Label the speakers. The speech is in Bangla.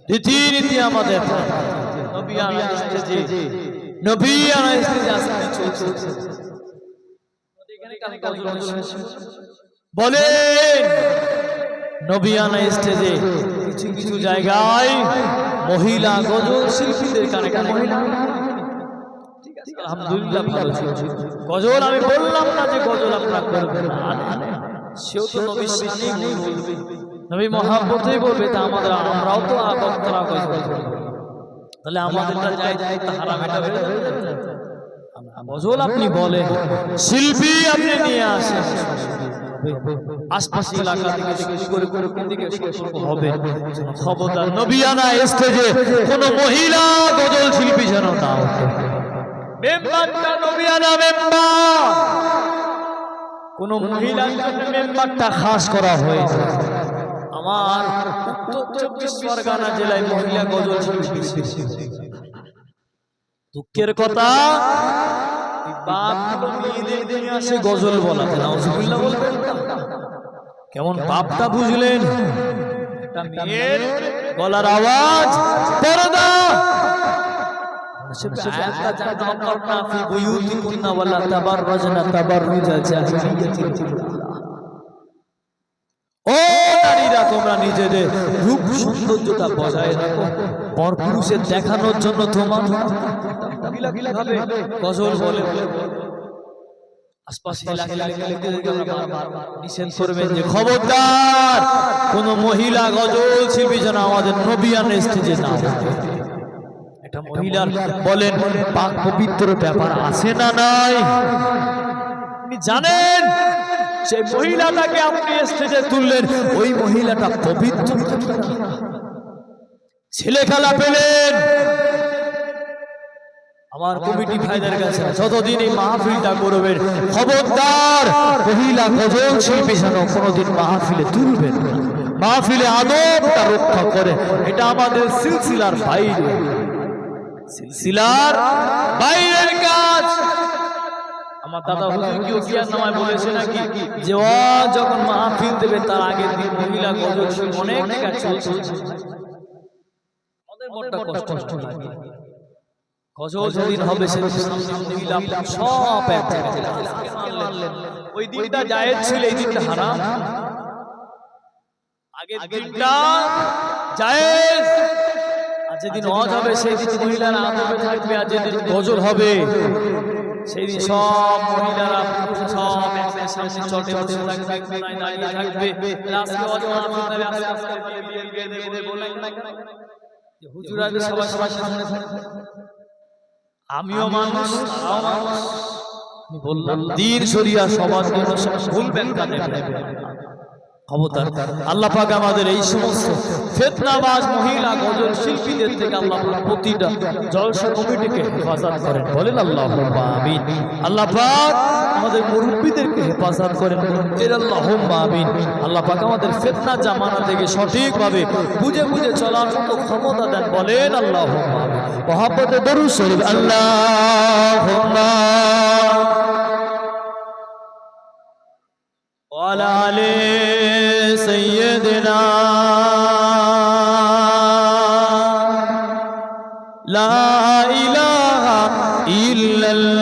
Speaker 1: রীতিনীতি আমাদের নবিয়ানা স্টেজে আসলে চলছে। বলেন নবিয়ানা স্টেজে কিছু কিছু জায়গায় মহিলা গজল শিল্পীদের কানে কানে আলহামদুলিল্লাহ ভালো ছিল। গজল আমি বললাম না যে গজল আপনারা করবেন না, সেও তো নবীর শানেই বলবে, নবী মহব্বতেই বলবে, তা আমাদের আমরাও তো বক্তারা গজল, তাহলে আমাদেরটা যাই তা হারাম, এটা হয়ে যাবে। গজল আপনি বলেন, শিল্পী আপনি নিয়ে আসেন, আশপাশ এলাকা থেকে করে করে কোন দিকে সতর্ক হবে। খবরদার নবিয়ানা স্টেজে কোন মহিলা গজল শিল্পী যেন না ওঠে। মেম্বারটা নবিয়ানা মেম্বার, কোন মহিলার জন্য মেম্বারটা খাস করা হয়েছে। আমার উত্তর 24 পরগনা জেলায় মহিলা গজল শিল্পী, দুঃখের কথা বাপ মেয়েদের নিয়ে আসে গজল বলাতে, নাউজুবিল্লাহ বলবেন। কেমন বাপটা বুঝলেন? একটা মেয়ের গলার আওয়াজ পর্দা, ও নারীরা তোমরা নিজেদের রূপ সৌন্দর্যতা বজায় রাখো, পরপুরুষের দেখানোর জন্য তোমার গজল বলে খবরদার কোন মহিলা গজল শিল্পী যেন আমাদের নবিয়ানা স্টেজে না থাকে। এটা মহিলার বলেন পাক পবিত্র ব্যাপার আছে না নাই? আপনি জানেন সেই মহিলাটাকে আপনি স্টেজে তুললেন, ওই মহিলাটা পবিত্র ছেলে খেলা পেলেন। আমার কমিটি ভাইদের কাছে যতদিন এই মাহফিলটা করবেন, খবরদার মহিলা গজল শিল্পী যেন কোনোদিন মাহফিলে তুলবেন না, মাহফিলে আদবটা রক্ষা করে। এটা আমাদের সিলসিলার বাইরে, সিলসিলার বাইরের কাজ। আমার দাদা হুজুর কি ওসিয়াত নামায় বলেছে নাকি যে ও যখন মাহফিল দেবে তার আগের দিন মহিলা গজল শিল্পী অনেক কাজ চলছে, আমাদের মনটা কষ্ট লাগে। গজল যেদিন হবে সেদিন মহিলা সব এক জায়গায় মানলেন, ওই দিনটা জায়েজ ছিল, এই দিনটা হারাম। আগের দিনটা জায়েজ, আর যেদিন ওয়াজ হবে সেই দিন মহিলারা আদবে থাকবে, আর যেদিন গজল হবে সেই দিন সব মহিলারা সব একসাথে সামনে চটে বসে থাকবে, দাঁড়িয়ে থাকবে। আজকে ওয়াজ মাহফিল হবে, আজকে বিয়ে বলেন না যে হুজুর আগে সবার সামনে থাকবে। আমিও মানুষ, আমি বললাম দিন শরিয়া সবার জন্য ভুলবেন কানে খবরদার। আল্লাহ পাক আমাদের এই সমস্ত ফিতনাবাজ মহিলা গজল শিল্পীদের থেকে আল্লাহ পাক প্রতিটা জলসা কমিটিকে হেফাজত করেন, বলেন আল্লাহুম্মা আমিন। আল্লাহ পাক আমাদের মুরব্বিদেরকে হেফাজত করেন, এর আল্লাহুম্মা আমিন। আল্লাহ পাক আমাদের ফিতনা জামানা থেকে সঠিকভাবে বুঝে বুঝে চলার মতো ক্ষমতা দেন, বলেন আল্লাহুম্মা আমিন। মহব্বতে দরুদ শরীফ আল্লাহুম্মা ওয়ালা আলি সাইয়্যিদিনা লা ইলাহা ইল্লাল্লাহ